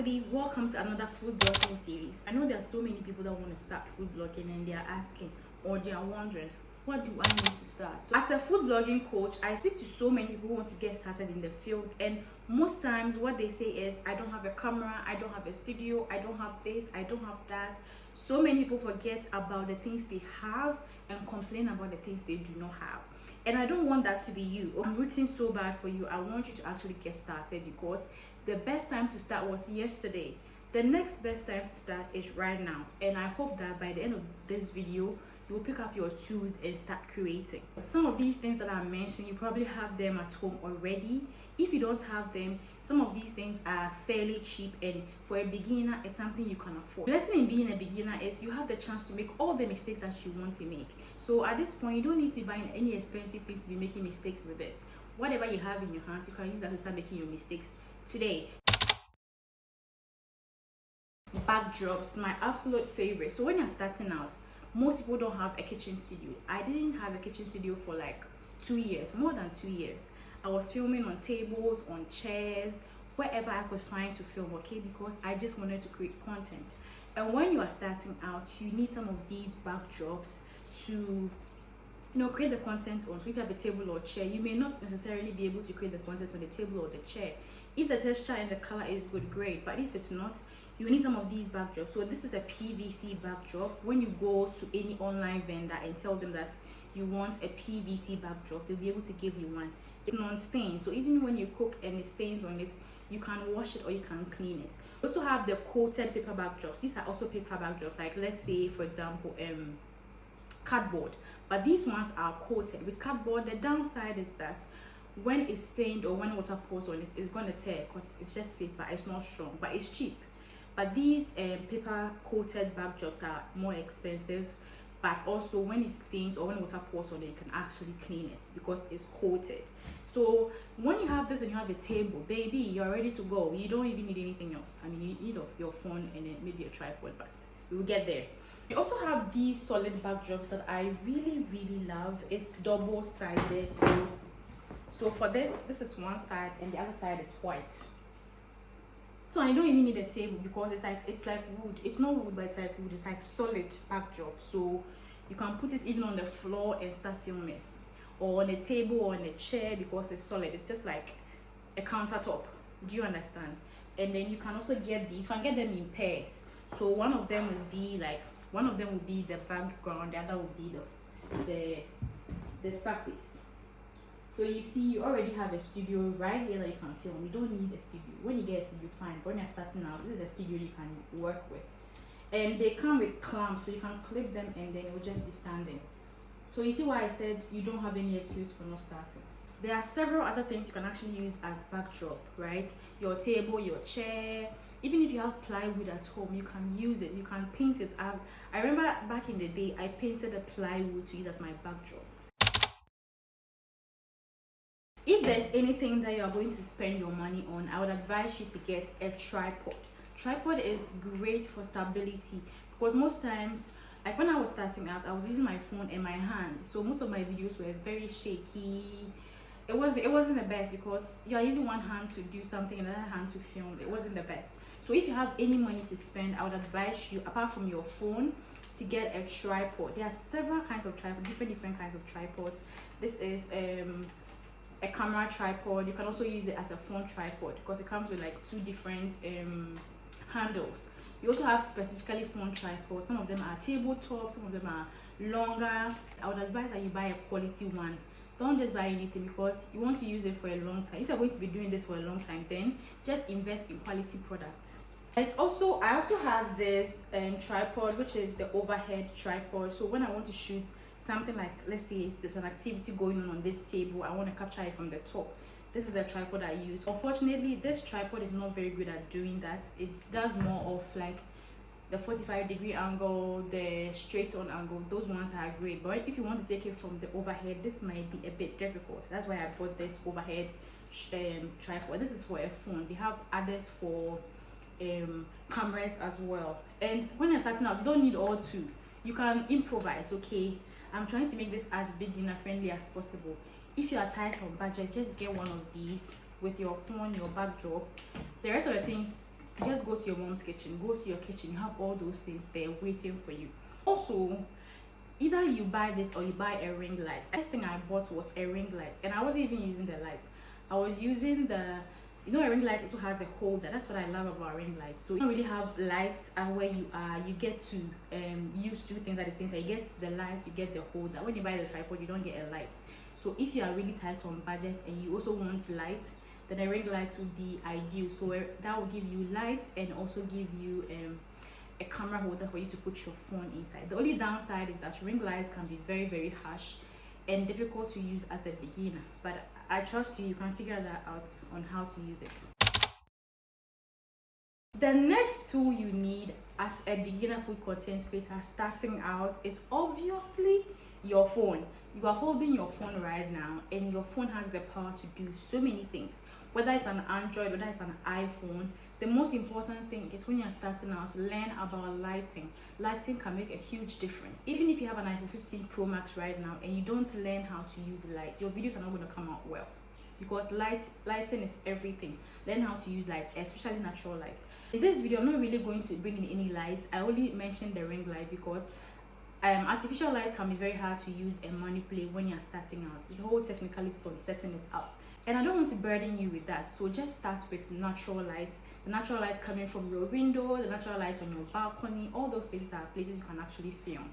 foodies, welcome to another food blogging series. I know there are so many people that want to start food blogging and they are asking or they are wondering, what do I need to start? So as a food blogging coach, I speak to so many people who want to get started in the field, and most times what they say is, I don't have a camera, I don't have a studio, I don't have this, I don't have that. So many people forget about the things they have and complain about the things they do not have. And I don't want that to be you. I'm rooting so bad for you. I want you to actually get started, because the best time to start was yesterday. The next best time to start is right now. And I hope that by the end of this video, you will pick up your tools and start creating. Some of these things that I mentioned, you probably have them at home already. If you don't have them, some of these things are fairly cheap, and for a beginner, it's something you can afford. The lesson in being a beginner is you have the chance to make all the mistakes that you want to make. So at this point, you don't need to buy any expensive things to be making mistakes with it. Whatever you have in your hands, you can use that to start making your mistakes today. Backdrops, my absolute favorite. So when you're starting out, most people don't have a kitchen studio. I didn't have a kitchen studio for like 2 years, more than 2 years. I was filming on tables, on chairs, wherever I could find to film, okay, because I just wanted to create content. And when you are starting out, you need some of these backdrops to create the content on. So if you have a table or chair, you may not necessarily be able to create the content on the table or the chair. If the texture and the color is good, great, but if it's not, you need some of these backdrops. So this is a PVC backdrop. When you go to any online vendor and tell them that you want a PVC backdrop, they'll be able to give you one. It's non-stain, so even when you cook and it stains on it, you can wash it or you can clean it. We also have the coated paper backdrops. These are also paper backdrops, like let's say for example cardboard, but these ones are coated with cardboard. The downside is that when it's stained or when water pours on it, it's going to tear because it's just paper, it's not strong, but it's cheap. But these paper coated backdrops are more expensive, but also when it stains or when water pours on it, you can actually clean it because it's coated. So when you have this and you have a table, baby, you're ready to go. You don't even need anything else. I mean, you need your phone and then maybe a tripod, but we will get there. We also have these solid backdrops that I really love. It's double-sided. So for this is one side and the other side is white. So I don't even need a table because it's like wood. It's not wood, but it's like wood. It's like solid backdrop. So you can put it even on the floor and start filming, or on a table or on a chair because it's solid. It's just like a countertop. Do you understand? And then you can also get these. You can get them in pairs. So one of them will be the background, the other will be the surface. So you see, you already have a studio right here that you can film. You don't need a studio. When you get a studio, fine. But when you're starting out, this is a studio you can work with. And they come with clamps, so you can clip them and then it will just be standing. So you see why I said you don't have any excuse for not starting. There are several other things you can actually use as backdrop, right? Your table, your chair. Even if you have plywood at home, you can use it. You can paint it. I remember back in the day, I painted a plywood to use as my backdrop. If there's anything that you are going to spend your money on, I would advise you to get a tripod. Tripod is great for stability, because most times, like when I was starting out, I was using my phone and my hand, so most of my videos were very shaky. It wasn't the best because you are using one hand to do something and another hand to film. It wasn't the best. So if you have any money to spend, I would advise you, apart from your phone, to get a tripod. There are several kinds of tripods, different kinds of tripods. This is a camera tripod. You can also use it as a phone tripod because it comes with like two different handles. You also have specifically phone tripods. Some of them are tabletop, some of them are longer. I would advise that you buy a quality one. Don't just buy anything because you want to use it for a long time. If you're going to be doing this for a long time, then just invest in quality products. I also have this tripod, which is the overhead tripod. So when I want to shoot something like, let's say there's an activity going on this table, I want to capture it from the top, this is the tripod I use. Unfortunately, this tripod is not very good at doing that. It does more of like the 45-degree angle, the straight on angle. Those ones are great, but if you want to take it from the overhead, this might be a bit difficult. That's why I bought this overhead tripod. This is for a phone. They have others for cameras as well. And when you're starting out, you don't need all two. You can improvise. Okay, I'm trying to make this as beginner friendly as possible. If you are tight on budget, just get one of these with your phone, your backdrop. The rest of the things You just go to your mom's kitchen, go to your kitchen, you have all those things there waiting for you. Also, either you buy this or you buy a ring light. The first thing I bought was a ring light, and I wasn't even using the light. I was using the, you know, a ring light also has a holder. That's what I love about ring lights. So you don't really have lights where you are. You get to use two things at the same time. You get the light, you get the holder. When you buy the tripod, you don't get a light. So if you are really tight on budget and you also want light, then a ring light would be ideal. So that will give you light and also give you a camera holder for you to put your phone inside. The only downside is that ring lights can be very, very harsh and difficult to use as a beginner, but I trust you can figure that out on how to use it. The next tool you need as a beginner food content creator starting out is obviously your phone. You are holding your phone right now, and your phone has the power to do so many things. Whether it's an Android, whether it's an iPhone, the most important thing is when you're starting out, learn about lighting. Lighting can make a huge difference. Even if you have an iPhone 15 Pro Max right now and you don't learn how to use light, your videos are not going to come out well, because lighting is everything. Learn how to use light, especially natural light. In this video, I'm not really going to bring in any lights. I only mentioned the ring light because artificial light can be very hard to use and manipulate when you're starting out. It's a whole technicality on setting it up, and I don't want to burden you with that. So just start with natural lights. The natural lights coming from your window, the natural lights on your balcony, all those places are places you can actually film.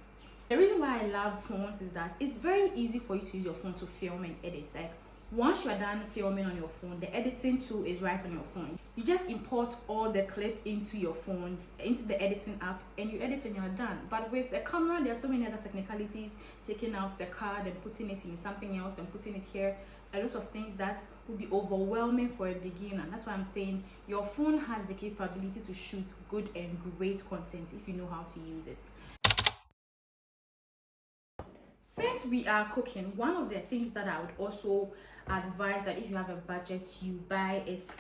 The reason why I love phones is that it's very easy for you to use your phone to film and edit. Like, once you are done filming on your phone, the editing tool is right on your phone. You just import all the clip into your phone, into the editing app, and you edit and you're done. But with the camera, there are so many other technicalities, taking out the card and putting it in something else and putting it here, a lot of things that would be overwhelming for a beginner. That's why I'm saying your phone has the capability to shoot good and great content if you know how to use it. Since we are cooking, one of the things that I would also advise that if you have a budget you buy is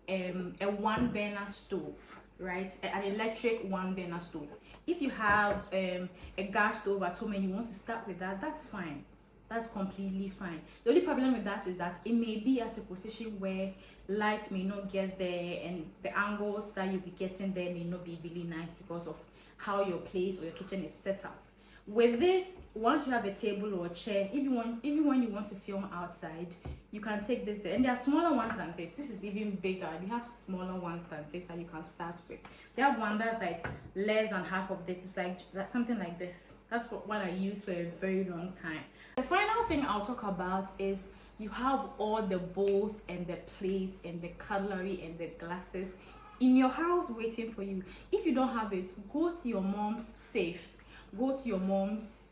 a one burner stove, right? An electric one burner stove. If you have a gas stove at home and you want to start with that, that's fine. That's completely fine. The only problem with that is that it may be at a position where lights may not get there, and the angles that you'll be getting there may not be really nice because of how your place or your kitchen is set up. With this, once you have a table or a chair, even when you want to film outside, you can take this there. And there are smaller ones than this. This is even bigger. You have smaller ones than this that you can start with. You have one that's like less than half of this. It's like something like this. That's what I used for a very long time. The final thing I'll talk about is you have all the bowls and the plates and the cutlery and the glasses in your house waiting for you. If you don't have it, go to your mom's safe. Go to your mom's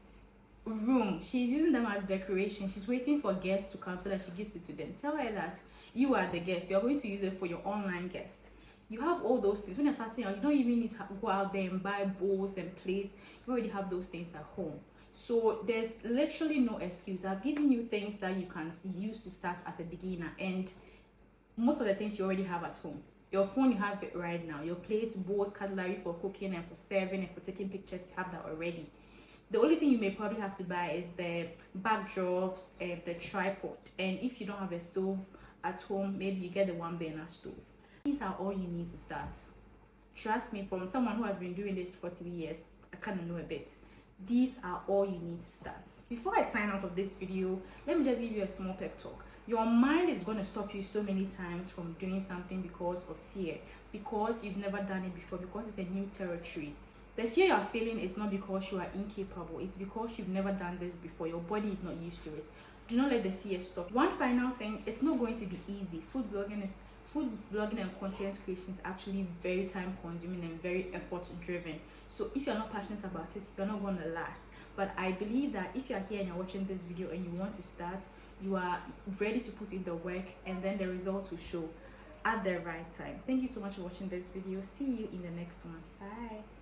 room. She's using them as decoration. She's waiting for guests to come so that she gives it to them. Tell her that you are the guest. You're going to use it for your online guest. You have all those things. When you're starting out, you don't even need to go out there and buy bowls and plates. You already have those things at home. So there's literally no excuse. I've given you things that you can use to start as a beginner, and most of the things you already have at home. Your phone, you have it right now. Your plates, bowls, cutlery for cooking and for serving and for taking pictures, you have that already. The only thing you may probably have to buy is the backdrops and the tripod. And if you don't have a stove at home, maybe you get the one burner stove. These are all you need to start. Trust me, from someone who has been doing this for 3 years, I kind of know a bit. These are all you need to start. Before I sign out of this video, let me just give you a small pep talk. Your mind is going to stop you so many times from doing something because of fear, because you've never done it before, because it's a new territory. The fear you are feeling is not because you are incapable, it's because you've never done this before. Your body is not used to it. Do not let the fear stop. One final thing, it's not going to be easy. Food blogging and content creation is actually very time consuming and very effort driven. So if you're not passionate about it, you're not going to last. But I believe that if you're here and you're watching this video and you want to start, you are ready to put in the work, and then the results will show at the right time. Thank you so much for watching this video. See you in the next one. Bye.